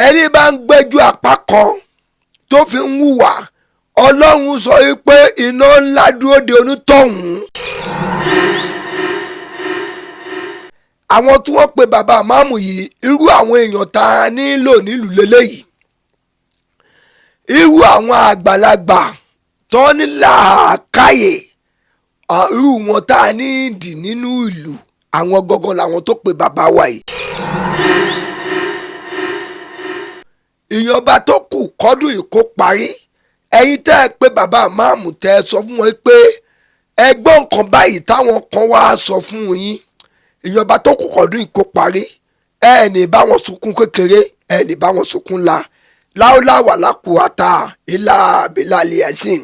ẹni bá ń gbẹ́jú apá kan tó fi ń hùwà Ọlọ́run sọ wípé iná ńlá dúró de onítọ̀hún. Àwọn tí wọ́n pe bàbá ìmáàmù yìí irú àwọn èèyàn tá a nílò nílùú lélẹ́yìí, irú àwọn àgbàlagbà tó ní làákàyè, irú wọn tá a ní ìdí nínú ìlú, àwọn gangan làwọn tó pe bàbá wa yìí. Ìyọba tó kù kọ́dún yìí kó parí, ẹ̀yin tẹ́ ẹ pé bàbá ìmáàmù tẹ́ ẹ sọ fún wọn pé ẹgbọ́n nǹkan báyìí táwọn kan wá sọ fún yín, ìyọba tó kù kọ́dún yìí kó parí, ẹ ní bá wọn sunkún kékeré, ẹ ní bá wọn sunkún la láwùláwà lákùúwàtà ilà abilàlì ẹ̀sìn.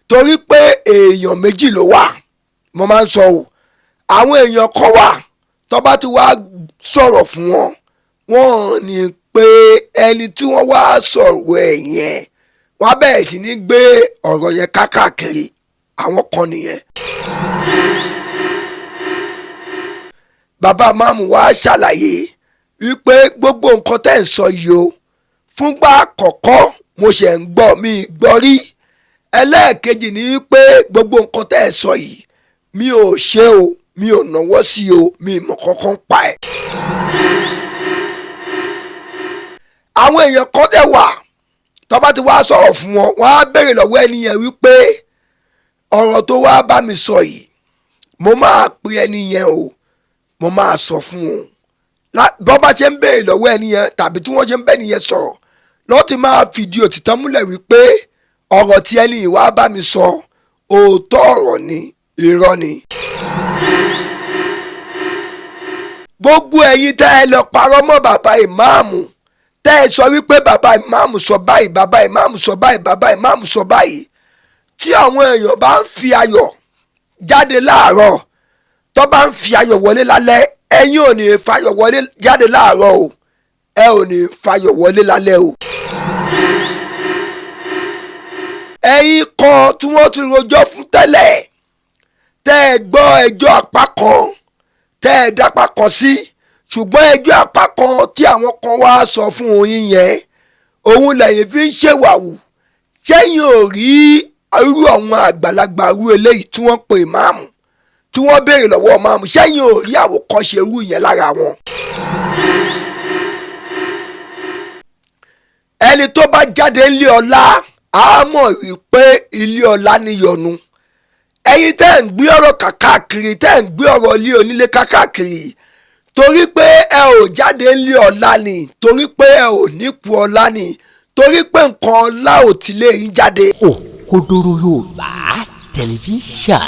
Torí pé èèyàn méjì ló wà, mo máa ń sọ o, àwọn èèyàn kan wà tó bá ti wá sọ̀rọ̀ fún wọn, wọ́n ní pé ẹni tí wọ́n wá sọ̀rọ̀ ẹ̀ yẹn wọ́n á bẹ̀rẹ̀ sí ní gbé ọ̀rọ̀ yẹn kákàkiri, àwọn kan nìyẹn. Bàbá ìmáàmù wá ṣàlàyé wípé gbogbo nǹkan tẹ́ ń sọ yìí o, fúngbà àkọ́kọ́ mo ṣe ń gbọ́ mi gbọ́ rí. Ẹlẹ́ẹ̀kejì ni wípé gbogbo nǹkan tẹ́ ẹ sọ yìí mi ò ṣe o, mi ò náwó sí o, mi mọ̀ kankan pa ẹ̀. Àwọn èèyàn kan dẹ̀ wà tó bá ti wá sọ̀rọ̀ fún wọn, wọ́n á béèrè lọ́wọ́ ẹni yẹn wípé ọ̀rọ̀ tó wá bá mi sọ yìí mo máa pe ẹni yẹn o, mo máa sọ fún wọn. Bọ́ bá ṣe ń béèrè lọ́wọ́ ẹni yẹn tàbí tí wọ́n ṣe ń bẹ́ẹ̀ nìyẹn sọ̀rọ̀ lọ́ọ́ ti máa fìdí òtítọ́ múlẹ̀ wípé ọ̀rọ̀ tí ẹni yìí wá bá mi sọ òótọ́ ọ̀rọ̀ ni, irọ́ ni. Gbogbo ẹ̀yin tẹ́ ẹ lọ parọ́ mọ́ bàbá ìmáàmù, tẹ́ ẹ sọ wípé bàbá ìmáàmù sọ báyìí, bàbá ìmáàmù sọ báyìí, bàbá ìmáàmù sọ báyìí, tí àwọn èèyàn bá ń fi ayọ̀ jáde láàárọ̀ tó bá ń fi ayọ̀ wọlé lálẹ́, ẹ̀yin ò ní fayọ̀ wọlé jáde láàárọ̀ o, ẹ ò ní fayọ̀ wọlé lálẹ́ o. Ẹ̀yin kan tí wọ́n ti rojọ́ fún tẹ́lẹ̀, tẹ́ ẹ gbọ́ ẹjọ́ apá kan, tẹ́ ẹ dápá kan sí, ṣùgbọ́n ẹjọ́ apá kan tí àwọn kan wá sọ fún yín yẹn, òun lẹ́yìn fi ń ṣèwàwù. Ṣẹ́yìn ò rí irú àwọn àgbàlagbà irú eléyìí tí wọ́n pe ìmáàmù, tí wọ́n béèrè lọ́wọ́ ìmáàmù, ṣẹ́yìn ò rí àwòkọ́ṣe irú yẹn lára wọn. Ẹni tó bá jáde ńlé ọlá a mọ̀ wípé ilé ọlá níyọnu. Ẹ̀yin tẹ́ ń gbé ọ̀rọ̀ kàkàkiri, tẹ́ ń gbé ọ̀rọ̀ ilé onílé kàkàkiri, torí pé ẹ ò jáde ńlé ọlá ni, torí pé ẹ ò nípò ọlá ni, torí pé nǹkan ọlá ò ti lè yín jáde. Òkodoro Yorùbá tẹlifíṣàn.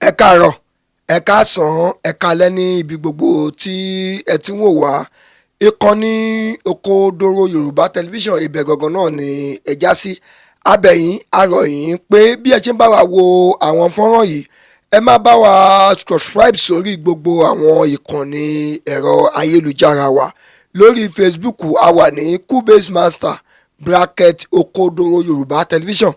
Ẹ káàárọ̀, ẹ káàsán, ẹ káalẹ́ ní ibi gbogbo tí ẹ ti ń wò wá. Ìkànnì Òkodoro Yorùbá tẹlifíṣàn, ibẹ̀ gangan náà ni ẹ já sí. Abẹ̀yìn arọ̀ yín pé bí ẹ ṣe ń bá wa wo àwọn fọ́nrán yìí, ẹ má bá wa subscribe sórí gbogbo àwọn ìkànnì ẹ̀rọ ayélujára wa. Lórí Facebook a wà ní Cubase Master bracket Òkodoro Yorùbá tẹlifíṣàn,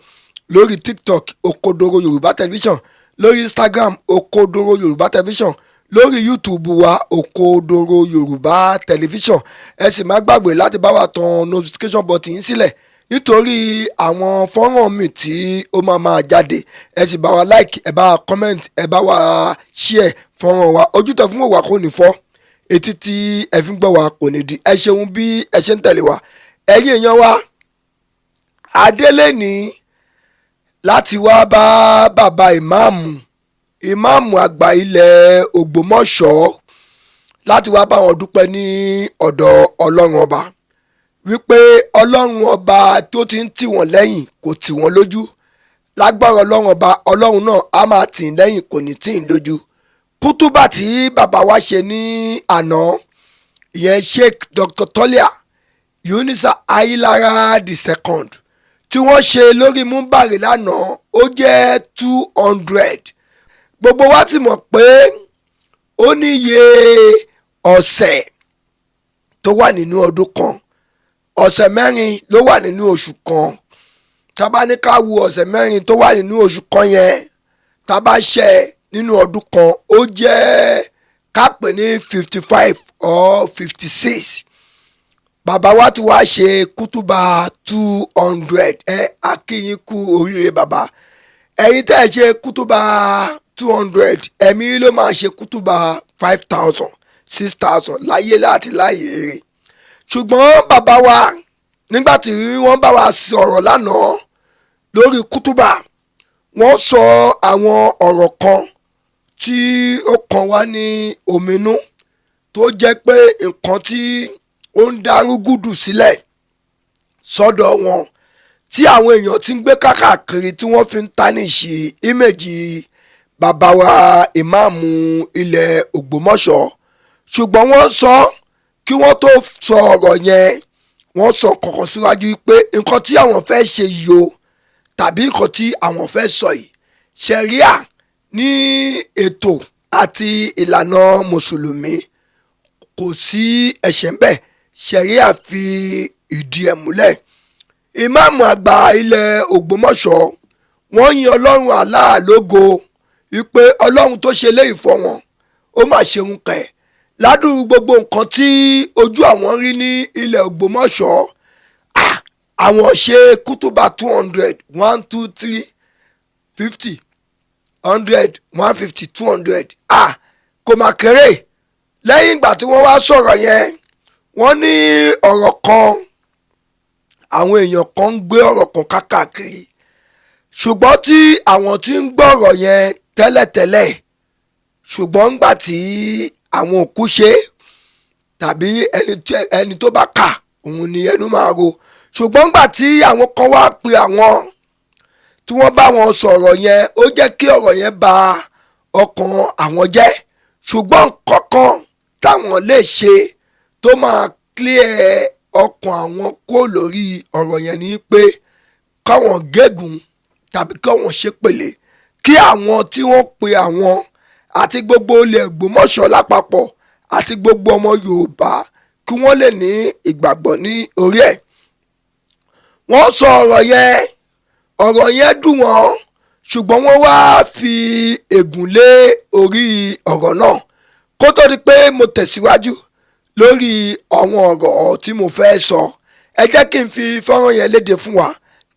lórí TikTok Òkodoro Yorùbá tẹlifíṣàn, lórí Instagram Òkodoro Yorùbá tẹlifíṣàn, lórí YouTube wa Òkodoro Yorùbá tẹlifíṣàn. Ẹ sì má gbàgbé láti bá wa tan notification button yín sílẹ̀ nítorí àwọn fọ́nrán mi tí ó máa jáde. Ẹ sì bá wa like, ẹ bá wa comment, ẹ bá wa share fọ́nrán wa. Ojú tẹ́ fún wa kò ní fọ́, etí tí ẹ fi ń gbọ́ wa kò ní di. Ẹ ṣeun bí ẹ ṣe ń tẹ̀lé wa. Ẹ̀yin èèyàn wa, adélé ní láti wá bá bàbá ìmáàmù àgbà ilẹ̀ Ogbomoso, láti wá bá wọn dúpẹ́ ní ọ̀dọ̀ Ọlọ́run ọba, wípé Ọlọ́run ọba tó ti ń tì wọ́n lẹ́yìn kò tì wọ́n lójú. Lágbára Ọlọ́run ọba, Ọlọ́run náà á máa tì í lẹ́yìn kò ní tì í lójú. Kútúbà tí bàbá wa ṣe ní àná, ìyẹn Sheikh Dr. Tolia Yunusa Ayilara II tí wọ́n ṣe lórí múmbàrí lánàá, ó jẹ́ 200. Gbogbo wa ti mọ̀ pé ó níye ọ̀sẹ̀ tó wà nínú ọdún kan, ọ̀sẹ̀ mẹ́rin ló wà nínú oṣù kan. Tá bá ní ká wo ọ̀sẹ̀ mẹ́rin tó wà nínú oṣù kan yẹn, tá bá ṣe nínú ọdún kan ó jẹ́ ká pè ní 55 or 56 bàbá wa ti wá ṣe kútúbà 200 akíyín kú oríire bàbá ẹ̀yin tẹ́ ẹ ṣe kútúbà 200 ẹ̀mí ló máa ṣe kútúbà 5000 6000 láyé láti láyé rẹ̀ ṣùgbọ́n bàbá wa nígbà tí wọ́n bá wa sọ̀rọ̀ lánàá lórí kútúbà wọ́n sọ àwọn ọ̀rọ̀ kan tí ó kàn wá ní òmìnú tó jẹ́ pé nǹkan tí ó ń darúgúdù sílẹ̀ sọ́dọ̀ wọn tí àwọn èèyàn ti ń gbé káàkiri tí wọ́n fi ń tánìṣì ímèjì bàbá wa ìmáàmù ilẹ̀ Ògbómọ̀ṣọ́ ṣùgbọ́n wọ́n sọ kí wọ́n tó sọ ọ̀rọ̀ yẹn wọ́n sọ kọ̀ọ̀kan síwájú pé nǹkan tí àwọn fẹ́ ṣe yìí o tàbí nǹkan tí àwọn fẹ́ sọ yìí ṣẹ̀ríà ní ètò àti ìlànà mùsùlùmí kò sí ẹ̀ṣẹ̀ ń bẹ ṣẹ̀ríà fi ìdí ẹ̀ múlẹ̀ ìmáàmù àgbà ilẹ̀ Ògbómọ̀ṣọ́ wọ́n yin ọlọ́run Allah lógo wípé ọlọ́run tó ṣe léyìí fọ́ wọn ó mà ṣeun kẹ̀ ládùúgbò gbogbo nǹkan tí ojú àwọn rí ní ilẹ̀ Ògbómọ̀ṣọ́ àwọn ṣe kútúbà 200 1 2 3 50 100 150 200 kò mà kéré lẹ́yìn ìgbà tí wọ́n wá sọ̀rọ̀ yẹn wọ́n ní ọ̀rọ̀ kan àwọn èèyàn kan ń gbé ọ̀rọ̀ kan káàkiri ṣùgbọ́n tí àwọn tí ń gbọ́ ọ̀rọ̀ yẹn tẹ́lẹ̀tẹ́lẹ̀ ṣùgbọ́n ńgbà tí àwọn òkú ṣe tàbí ẹni tó bá kà òun ni ẹnu máa ro ṣùgbọ́n ńgbà tí àwọn kan wá pe àwọn tí wọ́n bá wọn sọ̀rọ̀ yẹn ó jẹ́ kí ọ̀rọ̀ yẹn bà ọkàn àwọn jẹ́ ṣùgbọ́n kankan táwọn lè ṣe tó máa clear ọkàn àwọn kó lórí ọ̀rọ̀ yẹn ni pé káwọn gégùn tàbí káwọn ṣépèlé kí àwọn tí wọ́n pe àwọn àti gbogbo ilẹ̀ Ògbómọ̀ṣọ́ lápapọ̀ àti gbogbo ọmọ Yorùbá kí wọ́n lè ní ìgbàgbọ́ ní orí ẹ̀. wọ́n sọ ọ̀rọ̀ yẹn dùn wọ́n ṣùgbọ́n wọ́n wá fi ègún lé orí ọ̀rọ̀ náà kó tó di pé mo tẹ̀síwájú lórí àwọn ọ̀rọ̀ tí mo fẹ́ sọ ẹ jẹ́ kí n fi fọ́nrán yẹn léde fún wa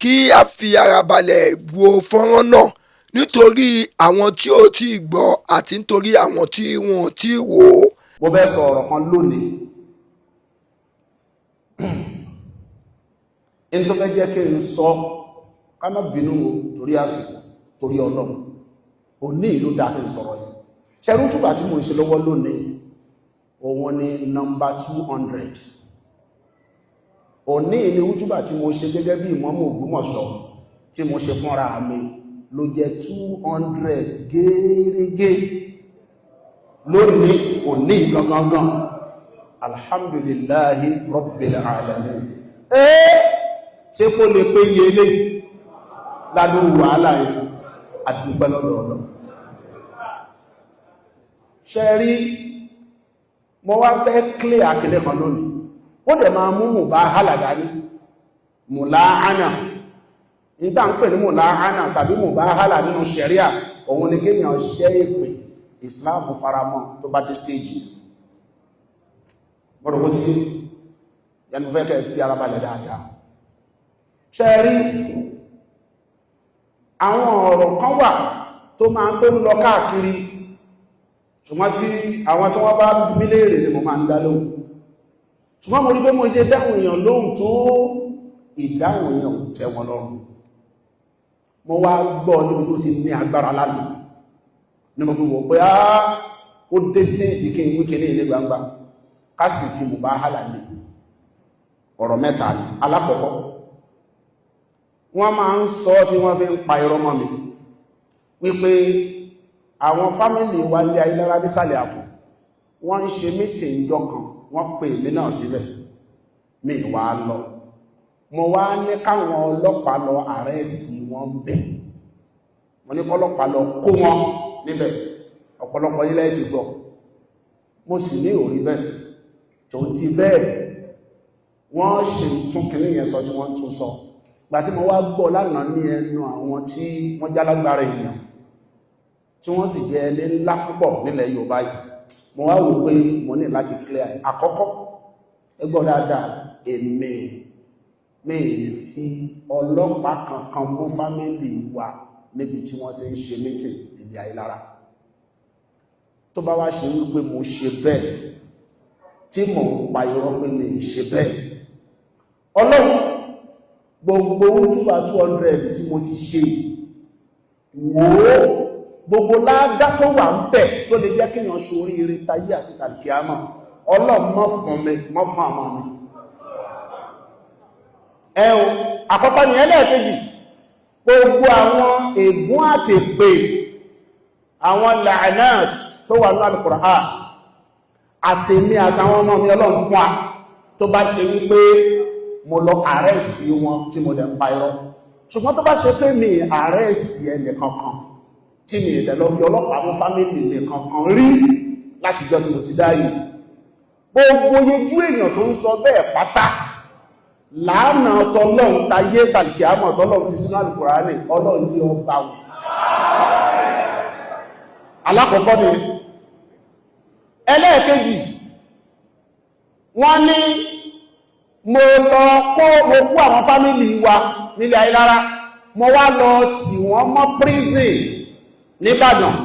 kí a fi ara balẹ̀ wo fọ́nrán náà nítorí àwọn tí ó ti gbọ́ àti nítorí àwọn tí wọn ò tí wò ó. mo fẹ́ sọ ọ̀rọ̀ kan lónìí ẹni tó fẹ́ jẹ́ kí n sọ ká má bínú torí àsìkò torí Ọlọ́run òní ìlú dáa kí n sọ̀rọ̀ yìí ṣẹ́rú túbà tí mo ń ṣe lọ́wọ́ lónìí òun ni nọ́mbà 200 òní ni útúbà tí mo ṣe gẹ́gẹ́ bí ìmámù Ògbómọ̀ṣọ́ tí mo ṣe fúnra mi ló jẹ́ 200 gẹ́rẹ́gẹ́ lónìí òní gangan alhamdulillahi rabbil alamin ṣe kó lè pé iye ilé ládùn wàhálà yìí àdúgbẹ́ lọ́dọọdọ ṣe rí mo wá fẹ́ clear àkílẹ̀ kan lónìí ó dẹ̀ máa mú mubahala dání mùláhánà nígbà ń pè ní mùláhánà tàbí mubahala nínú ṣẹ̀ríà òun ni kéèyàn ṣẹ́ èpè Islam faramọ́ tó bá dé stage mọ́rọ̀ bó ti rí yẹnu fẹ́ kẹ́ fi ara balẹ̀ dáadáa ṣe rí àwọn ọ̀rọ̀ kan wà tó máa tó ń lọ káàkiri ṣùgbọ́n tí àwọn tó wọ́n bá bí léèrè ni mo máa ń dá lóhùn ṣùgbọ́n mo rí pé mo ṣe dáhùn èèyàn lóhùn tó ìdáhùn èèyàn tẹ́ wọn lọ́rùn mo wá gbọ́ níbi tó ti ní agbára lánàá ni mo fi wò pé ó dé stage kí n wíkẹ́ ní ilé gbangba ká sì fi mubahala ní ọ̀rọ̀ mẹ́ta ní alákọ̀ọ́kọ́ wọ́n máa ń sọ tí wọ́n fi ń pa irọ́ mọ́ mi wípé àwọn fámílì wa ní ayélára nísàlẹ̀ àfò wọ́n ń ṣe mítì ìjọ kan wọ́n pè mí náà síbẹ̀ mi wá lọ mo wá ní káwọn ọlọ́pàá lọ àrẹ́sì wọn bẹ̀ mo ní kọ́lọ́pàá lọ kó wọn níbẹ̀ ọ̀pọ̀lọpọ̀ ilẹ̀ ti gbọ́ mo sì ní orí bẹ́ẹ̀ tó ti bẹ́ẹ̀ wọ́n ṣe tún kìíní yẹn sọ tí wọ́n tún sọ gbà tí mo wá gbọ́ lánàá ní ẹnu àwọn tí wọ́n jálágbára èèyàn tí wọ́n sì jẹ́ ẹni ńlá púpọ̀ nílẹ̀ Yorùbá yìí mo wá wò pé mo ní láti clear àkọ́kọ́ ẹgbọ́n dáadáa èmi mi fi ọlọ́pàá kankan mú fámílì wa níbi tí wọ́n ti ń ṣe mítìn níbi Ayélára tó bá wá ṣe wípé mo ṣe bẹ́ẹ̀ tí mò ń pa irọ́ pé mi ṣe bẹ́ẹ̀ Ọlọ́run gbogbo ojúbà 200 tí mo ti ṣe wò ó gbogbo ládá tó wà ń bẹ̀ tó lè jẹ́ kíyàn ṣorí eré tayé àti tàbíkíámọ̀ Ọlọ́run mọ́ fún mi mọ́ fún àwọn mi ẹ̀hùn àkọ́kọ́ ni ẹlẹ́ẹ̀kejì gbogbo àwọn ègún àtèpè àwọn la'anat tó wà ní Al-Qur'an àtèmi àtàwọn ọmọ mi Ọlọ́run fún wa tó bá ṣe wípé mo lọ arrest wọn tí mo dẹ̀ ń pa irọ́ ṣùgbọ́n tó bá ṣe pé mi arrest ẹnì kankan tí mi ìdẹ̀ lọ fi ọlọ́pàá mú fámílì nì kankan rí láti jọ tí mo ti dáyé gbogbo yejú èèyàn tó ń sọ bẹ́ẹ̀ pátá láàánà tọ́lọ́run tayé tàbíkíámọ̀ tọ́lọ́run fi sínú Al-Qur'ani Ọlọ́run ní ọba wù alákọ̀ọ́kọ́ ni ẹlẹ́ẹ̀kejì wọ́n ní mo lọ kó gbogbo àwọn fámílì wa nílẹ̀ Ayélára mo wá lọ tì wọ́n mọ́ prison n'Íbàdàn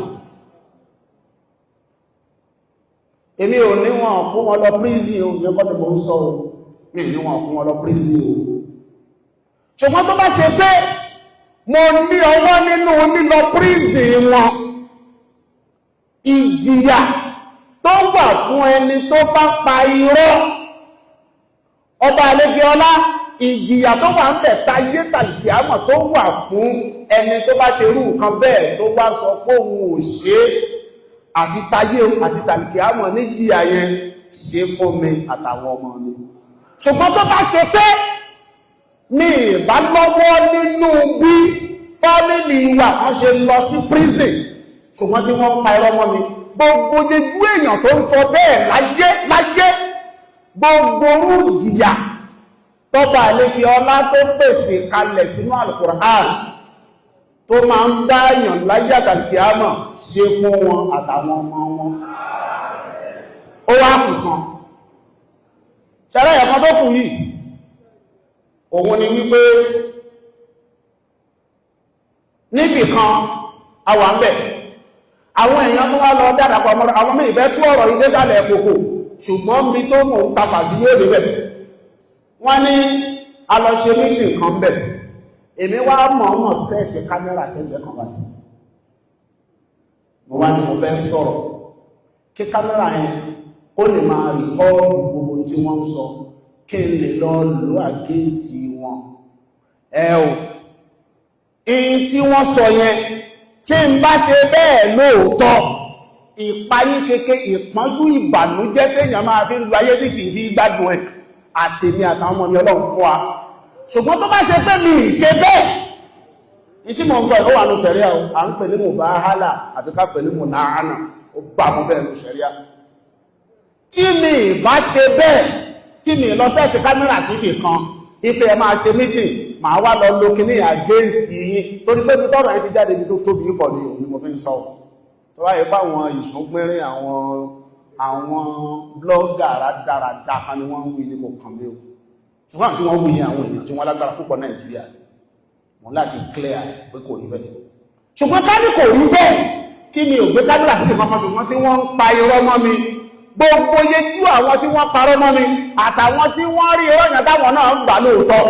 èmi ò ní wọn kó wọn lọ prison o yẹn kọ́ ni mo ń sọ o mi ní wọn kó wọn lọ prison o ṣùgbọ́n tó bá ṣe pé mo ní ọwọ́ nínú lílọ prison wọn ìjìyà tó wà fún ẹni tó bá pa irọ́ ọba àlejò ọlá ìjìyà tó wà ń bẹ̀ tayé tàbíkíámọ̀ tó wà fún ẹni tó bá ṣe irú nǹkan bẹ́ẹ̀ tó bá sọ pé òun ò ṣe àti tayé àti tàbíkíámọ̀ ní jìyà yẹn ṣe fún mi àtàwọn ọmọ mi ṣùgbọ́n tó bá ṣe pé mi ìbá lọ́wọ́ nínú bí fámílì wa kan ṣe lọ sí prison ṣùgbọ́n tí wọ́n pa irọ́ mọ́ mi gbogbo ojú èèyàn tó ń sọ bẹ́ẹ̀ láyé gbogbo orú ìjìyà tọ́ba àlékè ọlá tó pèsè kalẹ̀ sínú Al-Qur'an tó máa ń dá èèyàn láyé àtàlùkíámọ̀ ṣe fún wọn àtàwọn ọmọ wọn ó wá kù kan ṣẹlẹ̀ ẹ̀kan tó kù yìí òun ni wípé níbì kan a wà ń bẹ̀ àwọn èèyàn tó wá lọ dádàpọ̀ ọmọdé àwọn mí ìfẹ́ tú ọ̀rọ̀ ilé sálẹ̀ ẹ̀kòkò ṣùgbọ́n mi tó mọ̀ ń tapà sí yóò lébẹ̀ wọ́n ní a lọ ṣe mítì nǹkan bẹ̀ èmi wá mọ̀ọ́mọ̀ sẹ́ẹ̀tì kámẹ́rà sẹ́gbẹ̀ kan báyìí mo wá ní mo fẹ́ sọ̀rọ̀ kí kámẹ́rà yẹn ó lè máa rìkọ́ọ̀dù gbogbo tí wọ́n ń sọ kí n lè lọ lò against wọn in tí wọ́n sọ yẹn tí n bá ṣe bẹ́ẹ̀ lóòótọ́ ìpayín kéke ìpọ́njú ìbànújẹ́ téèyàn máa fi ń lu ayé tí kìí fi gbádùn ẹ̀ àtèmi àtàwọn ọmọ mi Ọlọ́run fún wa ṣùgbọ́n tó bá ṣe pé mi ṣe bẹ́ẹ̀ ní tí mo ń sọ ìhó wà ní ṣẹ̀ríà à ń pè ní mubahala àbí ká pè ní munahana ó bá mú bẹ́ẹ̀ ní ṣẹ̀ríà tí mi bá ṣe bẹ́ẹ̀ tí mi lọ sẹ́ẹ̀tì kámẹ́rà síbì kan ipe ẹ máa ṣe mítìn máa wá lọ lo kíní against yín torí pé tọ́rọ̀ ẹ ti jáde ibi tó tóbi pọ̀ ní òun ni mo fi ń sọ tó wáyé pé àwọn ìsúnpínrín àwọn blọ́gà rádaràdà kan ni wọ́n ń wí ní kò kàn mí o ṣùgbọ́n tí wọ́n wí àwọn èèyàn tí wọ́n lágbára púpọ̀ Nàìjíríà wọ́n láti clear pé kò rí bẹ́ẹ̀ ṣùgbọ́n ká ní kò rí bẹ́ẹ̀ tí mi ò gbé kámẹ́rà síbì kankan ṣùgbọ́n tí wọ́n ń pa irọ́ mọ́ mi gbogbo yejú àwọn tí wọ́n parọ́ mọ́ mi àtàwọn tí wọ́n rí ìrọ́yàn táwọn náà ń gbà lóòótọ́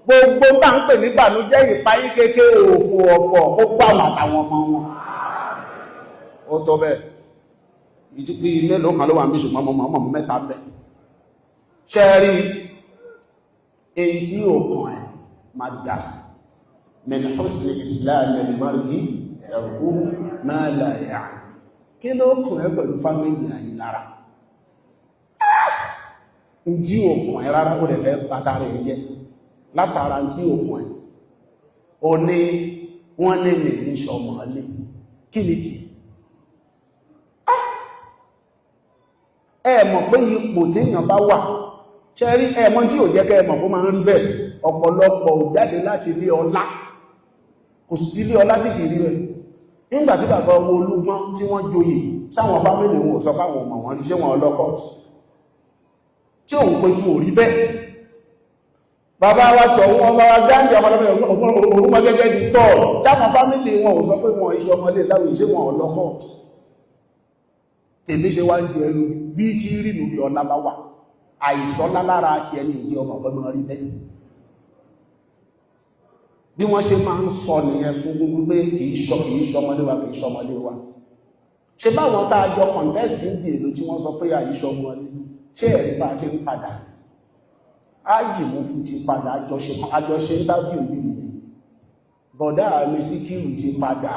gbogbo bá ń pè ní ìbànújẹ́ ìpayí kéèké òfò ọ̀fọ̀ ó gbà wọn àtàwọn ọmọ wọn ó tó bẹ́ẹ̀ ìtúpí mélòó kan ló wà ń bí ṣùgbọ́n mọ́ mẹ́ta bẹ́ ṣe rí èyí tí ó kàn ẹ̀ máa dásì min husni islam al-mar'i tarku ma la ya'ni kí ló kàn ẹ́ pẹ̀lú fámílì àyí lára jí òkùn ẹ̀ rárá ó rẹ̀ fẹ́ látara ẹ̀ jẹ́ látara jí òkùn ẹ̀ o ní wọ́n ní lè ní ṣọmọ̀ ọlé kí ní tí ẹ mọ̀ pé ipò téèyàn bá wà ṣẹ́rí ẹmọ tí ò jẹ́ kẹ́ ẹmọ̀ kó máa ń rí bẹ́ẹ̀ ọ̀pọ̀lọpọ̀ ò jáde láti ilé ọlá kò sí ilé ọlá tí kìí rí rẹ̀ nígbà tí bàbá ọmọ Olúgbọ́n tí wọ́n joyè sáwọn fámílì wọn ò sọ káwọn ọmọ wọn rí ṣé wọn ọlọ́kọ̀ọ̀tù tí òun pé tí ò rí bẹ́ẹ̀ bàbá wa sọ wọn bá wa gáàndì ọmọdébìnrin orúmọ gẹ́gẹ́ di tọ́ sáwọn fámílì wọn ò sọ pé wọn iṣẹ́ ọmọlé láwùí ṣé wọn ọlọ́kọ̀ọ̀tù tèmi ṣe wá ń jẹ ẹrù bí tí rí lórí ọlá bá wà àìsọ́lá lára ti ẹni ìdí ọmọ ọgbọ́n rí bẹ́ẹ̀ bí wọ́n ṣe máa ń sọ nìyẹn fún gbogbo pé kìí ṣọmọlé wa kìí ṣọmọlé wa ṣe báwọn tá a jọ kọ̀ǹtẹ́sì ń di èlò tí wọ́n sọ pé àìṣọmọlé ṣé ẹ̀rí bá ti ń padà ájì mú fún ti padà àjọṣe ń dábì òbí mi bọ̀dá mi sí kírù ti padà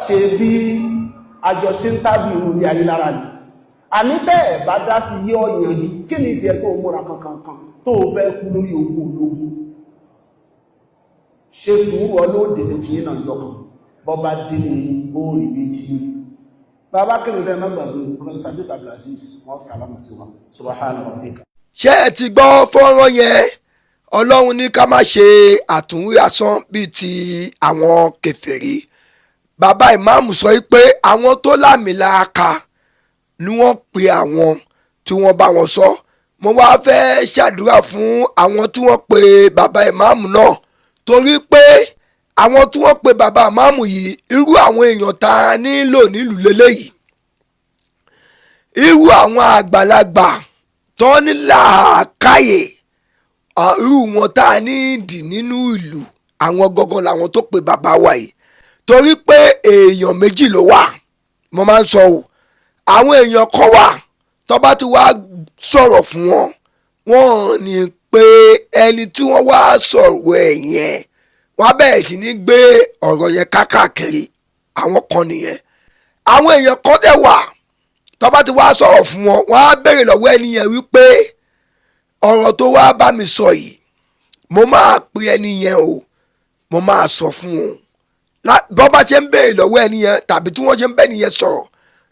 ṣe bí àjọṣe ń dábì orí ayélujára ni àní tẹ́ ẹ̀ bá dá sí yí ọ̀yàn yìí kí ni tiẹ̀ tó múra kankan tó fẹ́ kú lórí ogun ológun ṣe sùúrù ọlọ́dẹ̀dẹ̀ tí yínà lọ́kàn bọ́bá dínú orí bí tí yí bàbá kí ní tẹ́ mẹ́gbàgbé prince tàbí abdulaziz wọ́n sàlámù sí wọn subhana rabbika. ṣé ẹ ti gbọ́ fọ́nrán yẹn ọlọ́run ní ká má ṣe àtúnwí asán bíi ti àwọn kèfèrí bàbá ìmáàmù sọ pé àwọn tó lámìlàaka ni wọ́n pe àwọn tí wọ́n bá wọn sọ mo wá fẹ́ ṣàdúrà fún àwọn tí wọ́n pe bàbá ìmáàmù náà torí pé àwọn tí wọ́n pe bàbá ìmáàmù yìí irú àwọn èèyàn tá a nílò nílùú lélẹ́yìí irú àwọn àgbàlagbà tó ní làákàyè irú wọn tá a ní ìdí nínú ìlú àwọn gangan làwọn tó pe bàbá wa yìí torí pé èèyàn méjì ló wà mo máa ń sọ o àwọn èèyàn kan wà tó bá ti wá sọ̀rọ̀ fún wọn wọ́n ní pé ẹni tí wọ́n wá sọ̀rọ̀ ẹ̀ yẹn wọ́n á bẹ̀rẹ̀ sí ní gbé ọ̀rọ̀ yẹn kákàkiri àwọn kan nìyẹn àwọn èèyàn kan dẹ̀ wà tó bá ti wá sọ̀rọ̀ fún wọn wọ́n á béèrè lọ́wọ́ ẹni yẹn wípé ọ̀rọ̀ tó wá bá mi sọ yìí mo máa pe ẹni yẹn o mo máa sọ fún wọn bọ́ bá ṣe ń béèrè lọ́wọ́ ẹni yẹn tàbí tí wọ́n ṣe ń bẹ́ẹ̀ nìyẹn sọ̀rọ̀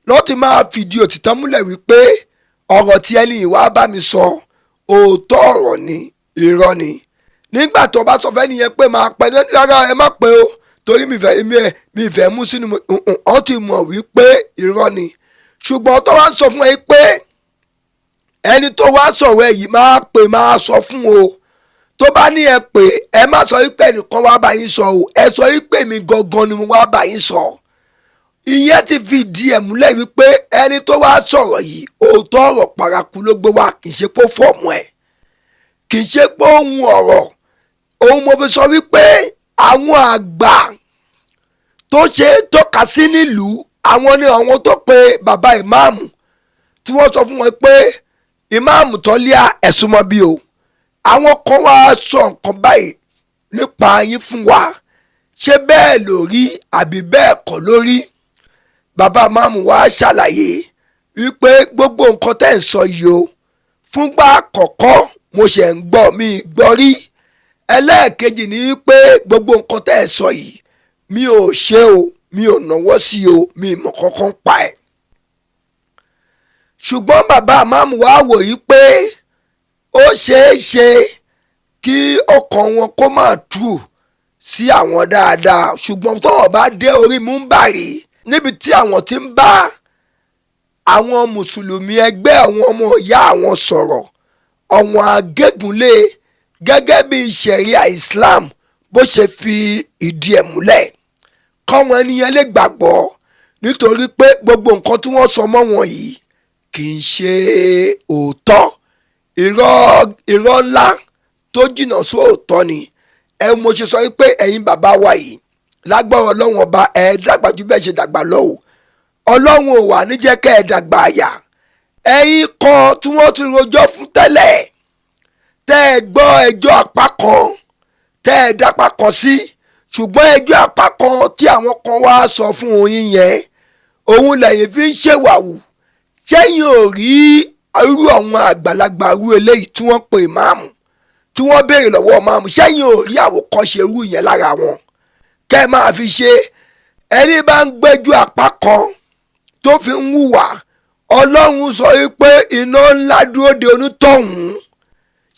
lọ́ọ́ ti máa fìdí òtítọ́ múlẹ̀ wípé ọ̀rọ̀ tí ẹni yìí wá bá mi sọ òótọ́ ọ̀rọ̀ ni irọ́ ni nígbà tó bá sọ fẹ́ nìyẹn pé máa pẹ́ ní rárá ẹ má pẹ́ o torí mi ìfẹ́ mú sínú ọ ti mọ̀ wípé irọ́ ni ṣùgbọ́n tó wá sọ fún ẹ pé ẹni tó wá sọ̀rọ̀ ẹ yìí máa pè máa sọ fún o tó bá ní ẹ pé ẹ má sọ wípé ẹnìkan wá bá yín sọ o ẹ sọ wípé mi gangan ni mo wá bá yín sọ ìyẹn ti fi di ẹ̀ múlẹ̀ wípé ẹni tó wá sọ̀rọ̀ yìí òótọ́ ọ̀rọ̀ paraku ló gbé wá kì í ṣe pé fọ́ọ̀mù ẹ̀ kì í ṣe pé ohun ọ̀rọ̀ òun mo fi sọ wípé àwọn àgbà tó ṣe é tọ́ka sí nílùú àwọn ni àwọn tó pe bàbá ìmáàmù tí wọ́n sọ fún wọn pé ìmáàmù tọ́líà ẹ̀sùn mọ́ bí o àwọn kan wá sọ nǹkan báyìí nípa yín fún wa ṣé bẹ́ẹ̀ lórí àbí bẹ́ẹ̀ kọ́ lórí bàbá ìmáàmù wa ṣàlàyé wípé gbogbo nǹkan tẹ́ ń sọ yìí o fúngbà àkọ́kọ́ mo ṣe ń gbọ́ mi gbọ́ rí ẹlẹ́ẹ̀kejì ni wípé gbogbo nǹkan tẹ́ ẹ sọ yìí mi ò ṣe o mi ò náwó sí o mi mọ̀ kankan pa ẹ̀ ṣùgbọ́n bàbá ìmáàmù wa wò yí pé ó ṣeé ṣe kí ọkàn wọn kó máa tú sí àwọn dáadáa ṣùgbọ́n tọ́wọ́ bá dé orí múmbàrí níbi tí àwọn ti ń bá àwọn mùsùlùmí ẹgbẹ́ àwọn ọmọ ìyá àwọn sọ̀rọ̀ ọ̀wọ́n agégúnlé gẹ́gẹ́ bí ṣẹ̀ríà Islam bó ṣe fi ìdí ẹ̀ múlẹ̀ kọ́wọn ènìyàn lè gbàgbọ́ nítorí pé gbogbo nǹkan tí wọ́n sọ mọ́ wọn yìí kì í ṣe òótọ́ irọ́ ńlá tó jìnnà sí òótọ́ ni ẹ mo ṣe sọ pé ẹ̀yin bàbá wa yìí lágbára ọlọ́run ọba ẹ dàgbà ju bẹ́ẹ̀ ṣe dàgbà lọ́wọ́ ọlọ́run ò wà níjẹ́ kẹ́ ẹ dàgbà àyà ẹ̀yin kan tí wọ́n ti rojọ́ fún tẹ́lẹ̀ tẹ́ ẹ gbọ́ ẹjọ́ apá kan tẹ́ ẹ dápá kan sí ṣùgbọ́n ẹjọ́ apá kan tí àwọn kan wá sọ fún oyin yẹn òun lẹ́yìn fi ń ṣèwàwù sẹ́yìn ò rí irú àwọn àgbàlagbà irú eléyìí tí wọ́n pè máàmù tí wọ́n béèrè lọ́wọ́ máàmù sẹ́yìn ò rí àwòkọ́ṣe irú yẹn lára wọn kẹ́ ẹ máa fi ṣe ẹni bá ń gbẹ́jọ́ apá kan tó fi ń hùwà ọlọ́run sọ wípé iná ńlá dúró de onítọ̀hún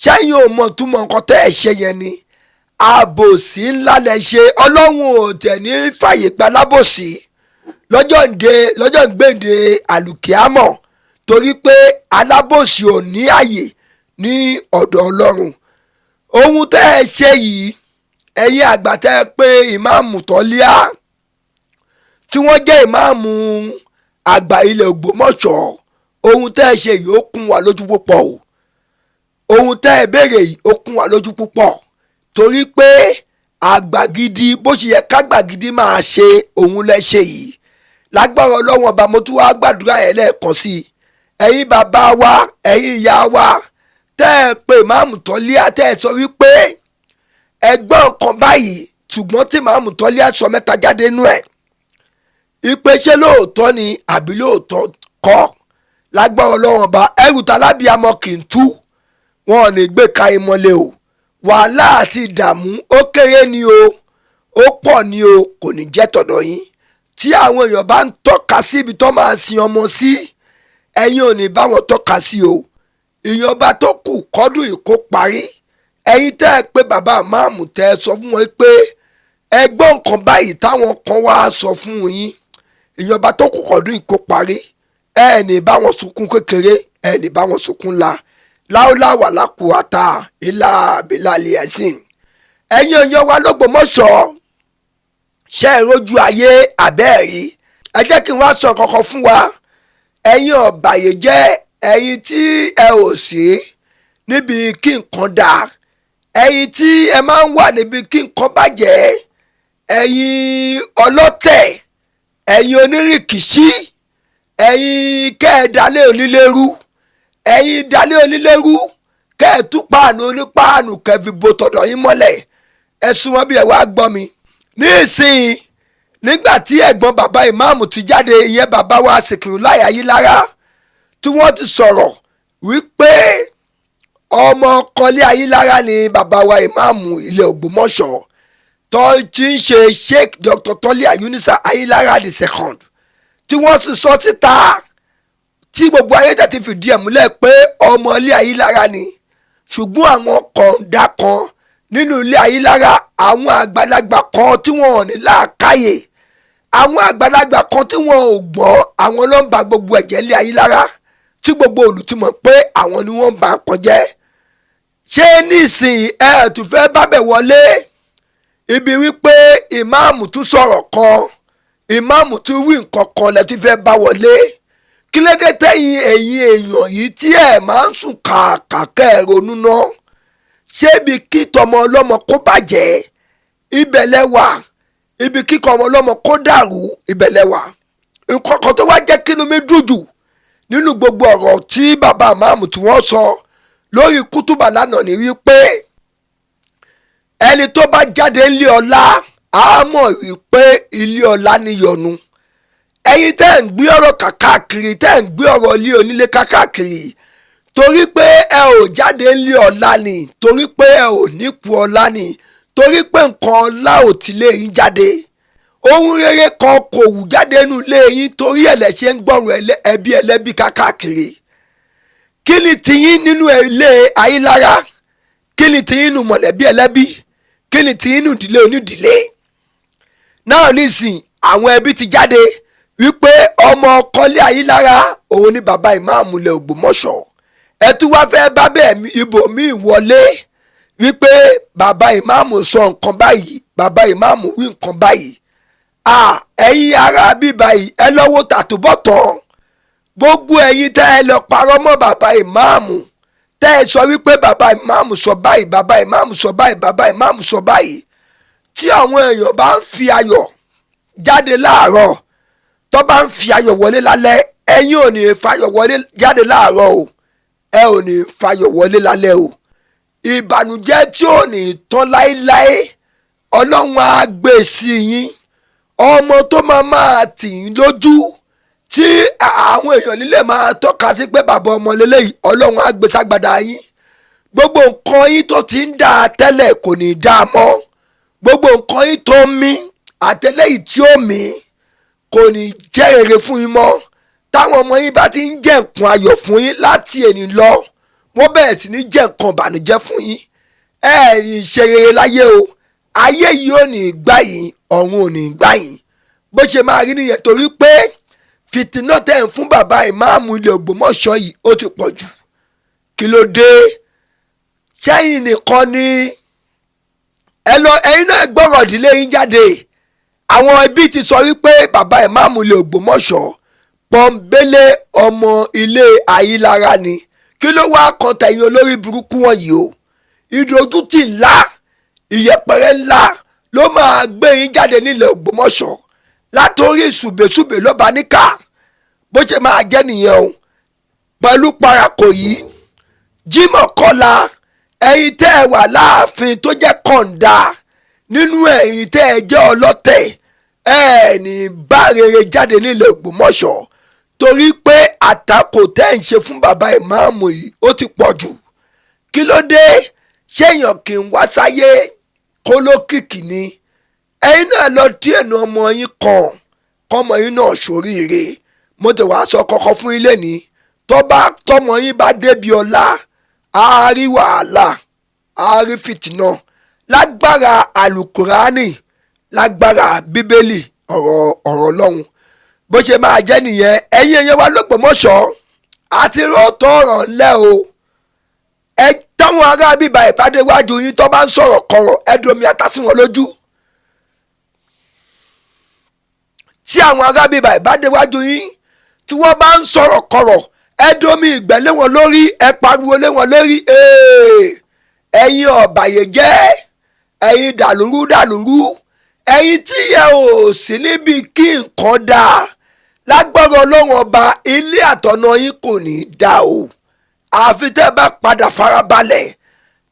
sẹ́yìn ò mọ̀ túmọ̀ nǹkan tẹ́ ẹ ṣe yẹn ni àbòsí ńlá lẹ ṣe. Ọlọ́run ò tẹ̀ ní fàyè gba lábòsí lọ́jọ́ gbèǹde àlùkìámọ̀, torí pé alábòsí ò ní àyè ní ọ̀dọ̀ Ọlọ́run. Ohun tẹ́ ẹ ṣe yìí, ẹ̀yin àgbà tẹ́ ẹ pé ìmáàmù tọ́líà tí wọ́n jẹ́ ìmáàmù àgbà ilẹ̀ Ògbómọ̀ṣọ́, ohun tẹ́ ẹ ṣe yìí ó kún wa lójú púpọ̀ o. Ohun tẹ́ ẹ béèrè yìí ó kún wa lójú púpọ̀, torí pé àgbà gidi bó ṣe yẹ kágbà gidi máa ṣe òun lẹ ṣe yìí. Lágbára Ọlọ́run ọba, mo tún wá gbàdúrà yẹn lẹ́ẹ̀kan sí i. Ẹ̀yin bàbá wa, ẹ̀yin ìyá wa tẹ́ ẹ pé ìmáàmù tọ́líà, tẹ́ ẹ sọ wípé ẹgbọ́n kan báyìí, ṣùgbọ́n tí ìmáàmù tọ́líà sọ mẹ́ta jáde nú ẹ̀, ìpè ṣé lóòótọ́ ni àbí lóòótọ́ kọ́. Lágbára Ọlọ́run ọba, ẹrù tálábìàmọ kì í tú, wọn ò ní gbé ka ìmọ̀lẹ̀ o. Wàhálà àti ìdààmú ó kéré ni o, ó pọ̀ ni o, kò ní jẹ́ tọ̀dọ̀ yín. Tí àwọn èèyàn bá ń tọ́ka sí ibi tó máa sin ọmọ sí, ẹ̀yin ò ní bá wọn tọ́ka sí o. Ìyọba tó kù kọ́dún yìí kó parí. Ẹ̀yin tẹ́ ẹ pé bàbá máàmù tẹ́ ẹ sọ fún wọn pé ẹgbọ́n nǹkan báyìí táwọn kan wá sọ fún yín, ìyọba tó kù kọ́dún yìí kó parí. Ẹ ní bá wọn sunkún kékeré, ẹ ní bá wọn sunkún ńlá. Láúláwà lákùúwátà ìlà àbílàlì ẹ̀sìn. Ẹ̀yin èèyàn wa l'Ógbómọ̀ṣọ́, ṣe é rojú ayé àbẹ́ẹ̀rí. Ẹ jẹ́ kí n wá sọ kankan fún wa. Ẹ̀yin ọ̀bàyéjẹ́, ẹ̀yin tí ẹ ò sí níbi kí nǹkan dà, ẹ̀yin tí ẹ máa ń wà níbi kí nǹkan bàjẹ́, ẹ̀yin ọlọ́tẹ̀, ẹ̀yin onírìkìṣí, ẹ̀yin kẹ́ẹ̀dálé onílérú, ẹ̀yin dalé onílérú, kẹ́ẹ̀tú páànù onípáànù kẹ́ẹ̀fì bo tọ̀dọ̀ yín mọ́lẹ̀. Ẹ súnmọ́ bí ẹ wá gbọ́ mi. Ní ìsìn, nígbà tí ẹ̀gbọ́n bàbá ìmáàmù ti jáde, ìyẹn bàbá wa Sikirullahi Ayílára, tí wọ́n ti sọ̀rọ̀ wípé ọmọ kọ́lé Ayílára ni bàbá wa ìmáàmù ilẹ̀ Ògbómọ̀ṣọ́ tó ti ń ṣe Sheikh Dr. Tọ́lá Yunusa Ayílára the second, tí wọ́n sì sọ síta tí gbogbo ayé tẹ̀ ti fìdí ẹ̀ múlẹ̀ pé ọmọ ilé Ayílára ni. Ṣùgbọ́n àwọn kọ̀ǹda kan nínú ilé Ayílára, àwọn àgbàlagbà kan tí wọn ò ní làákàyè, àwọn àgbàlagbà kan tí wọn ò gbọ́n, àwọn ló ń ba gbogbo ẹ̀jẹ̀ ilé Ayílára, tí gbogbo olùtìmọ̀ pé àwọn ni wọ́n ń ba nǹkan jẹ́. Ṣé nísìnyí ẹ tún fẹ́ bábẹ̀ wọlé ibi wípé ìmáàmù tún sọ̀rọ̀ kan, ìmáàmù tún wí nǹkan kan lẹ ti fẹ́ bá wọlé? Kí ló dé tẹ́yìn ẹ̀yin èèyàn yìí tí ẹ̀ máa ń sùn kàkà kẹ́ ẹ̀ ronú náà? Ṣé ibi kí tọmọ ọlọ́mọ kó bàjẹ́ ibẹ̀ lẹ́wà, ibi kíkọ ọmọ ọlọ́mọ kó dàrú ibẹ̀ lẹ́wà? Nǹkan kan tó wá jẹ́ kínú mi dùn jù nínú gbogbo ọ̀rọ̀ tí bàbá máàmù tí wọ́n sọ lórí kútùbà lánàá ni wípé ẹni tó bá jáde ilé ọlá á mọ̀ wípé ilé ọlá níyọnu. Ẹ̀yin tẹ́ ń gbé ọ̀rọ̀ kàkàkiri, tẹ́ ń gbé ọ̀rọ̀ ilé onílé kàkàkiri, torí pé ẹ ò jáde ilé ọlá ni, torí pé ẹ ò nípò ọlá ni, torí pé nǹkan ọlá ò ti lè yín jáde. Ohun rere kan kò wù jáde nínú ilé yín, torí ẹ̀lẹ́ṣẹ̀ ń gbọ́rùn ẹbí ẹlẹ́bí kàkàkiri. Kí ni tiyín nínú ilé Ayílára? Kí ni tiyín nínú mọ̀lẹ́bí ẹlẹ́bí? Kí ni tiyín nínú ìdílé onídìílé? Náà nísìn àwọn ẹbí ti jáde wípé ọmọ kọ́lé Ayílára òun ni bàbá ìmáàmù ilẹ̀ Ògbómọ̀ṣọ́. Ẹ tún wá fẹ́ bá bẹ́ẹ̀ ibòmíì wọlé wípé bàbá ìmáàmù sọ nǹkan báyìí, bàbá ìmáàmù wí nǹkan báyìí. Ẹ̀yin ará bíbá yìí, ẹ lọ́wọ́ tàtúbọ̀tán. Gbogbo ẹ̀yin tẹ́ ẹ lọ parọ́ mọ́ bàbá ìmáàmù, tẹ́ ẹ sọ wípé bàbá ìmáàmù sọ báyìí, bàbá ìmáàmù sọ báyìí, bàbá ìmáàmù sọ báyìí. Tí àwọn èèyàn bá ń fi ayọ̀ jáde láàárọ̀, tó bá ń fi ayọ̀ wọlé lálẹ́, ẹ̀yin ò ní fayọ̀ wọlé jáde láàárọ̀ o, ẹ ò ní fayọ̀ wọlé lálẹ́ o. Ìbànújẹ́ tí ò ní tán láéláé, Ọlọ́run á gbé sí yín. Ọmọ tó máa tì yín lójú, tí àwọn èèyàn nílé máa tọ́ka sí pé bàbá ọmọ lélẹ́yìí, Ọlọ́run á gbé ságbádá yín. Gbogbo nǹkan yín tó ti ń dá tẹ́lẹ̀ kò ní dá mọ́. Gbogbo nǹkan yín tó ń mí àtẹlẹ́yìí tí ó mí kò ní jẹ́ rere fún yín mọ́. Táwọn ọmọ yín bá ti ń jẹ́ nǹkan ayọ̀ fún yín láti èní lọ, wọ́n bẹ̀rẹ̀ sí ní jẹ́ nǹkan ìbànújẹ́ fún yín. Ẹ ṣe rere láyé o, ayé yìí ò ní gbà yín ọ̀run ò ní gbà yín bó ṣe máa rí nìyẹn torí pé fìtínà tẹ̀ ń fún bàbá ìmáàmù ilé Ògbómọ̀ṣọ́ yìí ó ti pọ̀ jù kí ló dé sẹ́yìn nìkan ni ẹ̀yin náà gbọ́rọ̀ ìdílé yín jáde àwọn ẹbí ti sọ wípé bàbá ìmáàmù ilé Ògbómọ̀ṣọ́ pọ́ńbélé ọmọ ilé Ayílára ni kí ló wá kan tẹ̀yìn olórí burúkú wọ̀nyí o ìdójútì ńlá ìyẹpẹrẹ ńlá ló máa gbé yín jáde nílẹ̀ Ògbómọ̀ṣọ́ látòrí ṣùbẹ̀ṣùbẹ̀ lọ́ba níkà bó ṣe máa jẹ́ nìyẹn o pẹ̀lú parakò yìí Jímọ̀ kọ́lá ẹ̀yin tẹ́ ẹ wà láàfin tó jẹ́ kọ̀ǹda nínú ẹ̀yin tẹ́ ẹ jẹ́ ọlọ́tẹ̀ ẹ̀ ní bá rere jáde nílẹ̀ Ògbómọ̀ṣọ́ torí pé àtakò tẹ́ ń ṣe fún bàbá ìmáàmù yìí ó ti pọ̀ jù kí ló dé ṣéèyàn kì í wá sáyé kó lókìkí ni ẹ̀yin náà lọ díẹ̀ nu ọmọ yín kan kọ́mọ yín náà ṣoríire mo ti wàá sọ kọ́kọ́ fún ilé ní tọ́mọ yín bá débi ọlá á rí wàhálà á rí fìtínà lágbára àlùkùránì lágbára bíbélì ọ̀rọ̀ Ọlọ́run bó ṣe máa jẹ́ nìyẹn ẹ̀yin ẹ̀yẹ wa l'Ógbómọ̀ṣọ́ àti róòtọ́ ọ̀rọ̀ ńlẹ̀ o ẹ táwọn ará bíbá ìpàdé iwájú yín tó bá ń sọ̀rọ̀ kọ̀rọ̀ ẹ domi ata sí wọn lójú tí àwọn ará bíbá ìpàdé iwájú yín tí wọ́n bá ń sọ̀rọ̀ kọ̀rọ̀ ẹ domi ìgbẹ́ lé wọn lórí ẹ pariwo lé wọn lórí ẹ̀yin ọ̀bàyéjẹ́ ẹ̀yin dàlúrú ẹ̀yin tí yẹ ò sí níbi kí nǹkan dáa lágbára Ọlọ́run ọba ilé àtọ̀nà yín kò ní í dá o àfi tẹ́ ẹ bá padà farabalẹ̀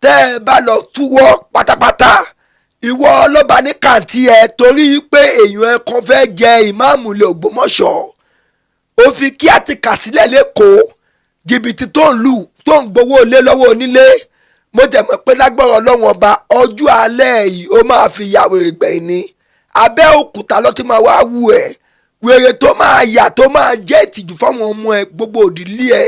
tẹ́ ẹ bá lọ túwọ́ pátápátá ìwọ ọlọ́ba ní kàǹtì ẹ torí pé èèyàn ẹ kan fẹ́ jẹ ìmáàmù ilé Ògbómọ̀ṣọ́ ó fi kí á ti kà sílẹ̀ lẹ́kọ̀ọ́ jìbìtì tó ń lù tó ń gbowó lé lọ́wọ́ onílé mo dẹ̀ mọ̀ pé lágbára Ọlọ́run ọba ọjọ́ alẹ́ yìí ó máa fi ya wèrè gbẹ̀yìn ni Abẹ́òkúta ló ti máa wá wù ẹ́ wèrè tó máa yà tó máa jẹ́ ìtìjú fáwọn ọmọ ẹ gbogbo òdìlé ẹ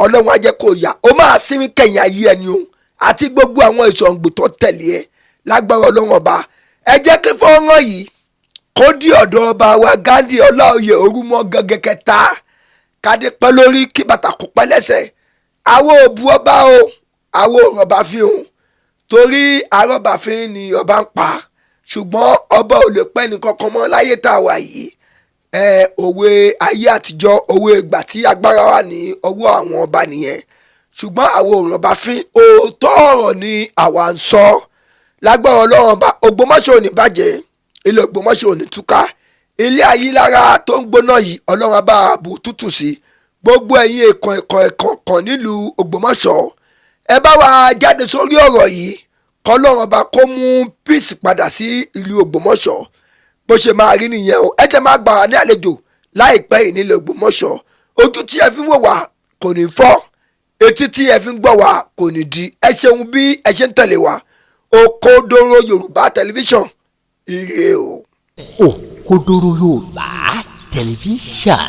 Ọlọ́run á jẹ́ kó yà ó máa sinmi kẹ̀yìn ayé ẹni o àti gbogbo àwọn ìṣọ̀ǹgbò tó tẹ̀lé ẹ lágbára Ọlọ́run ọba ẹ jẹ́ kí fọ́nrán yìí kó dí ọ̀dọ̀ ọba wa Ghandi Ọláoyè Orúmọ gẹ́gẹ́ kẹta kádé pẹ́ lórí kí bàtà kó pẹ́ lẹ́sẹ̀ àwọn òbu ọba o àwọn òrọ̀bà fi hùn torí àrọ̀bàfin ni ọba ń pa ṣùgbọ́n ọba ò lè pẹ́ nìkan kan mọ́ láyé tá a wà yìí òwe ayé àtijọ́ òwe ìgbà tí agbára wà ní ọwọ́ àwọn ọba nìyẹn ṣùgbọ́n àwọn òrọ̀bàfin òótọ́ ọ̀rọ̀ ni àwa ń sọ lágbára Ọlọ́run ọba Ògbómọ̀ṣọ́ ò ní bàjẹ́ ilé Ògbómọ̀ṣọ́ ò ní túká ilé Ayílára tó ń gbóná yìí Ọlọ́run bá bù tútù sí gbogbo ẹ̀yin ẹ̀kan nílùú Ògbómọ̀ṣọ́ ẹ bá wa jáde sórí ọ̀rọ̀ yìí kọ́lọ́run ọba kó mú peace padà sí ìlú Ògbómọ̀ṣọ́ bó ṣe máa rí nìyẹn o ẹ jẹ́ máa gbà wá ní àlejò láìpẹ́ yìí nílẹ̀ Ògbómọ̀ṣọ́ ojú tí ẹ fi ń wò wá kò ní fọ́ etí tí ẹ fi ń gbọ́ wá kò ní di ẹ ṣeun bí ẹ ṣe ń tẹ̀lé wa Òkodoro Yorùbá tẹlifíṣàn ire o. Òkodoro Yorùbá tẹlifíṣàn.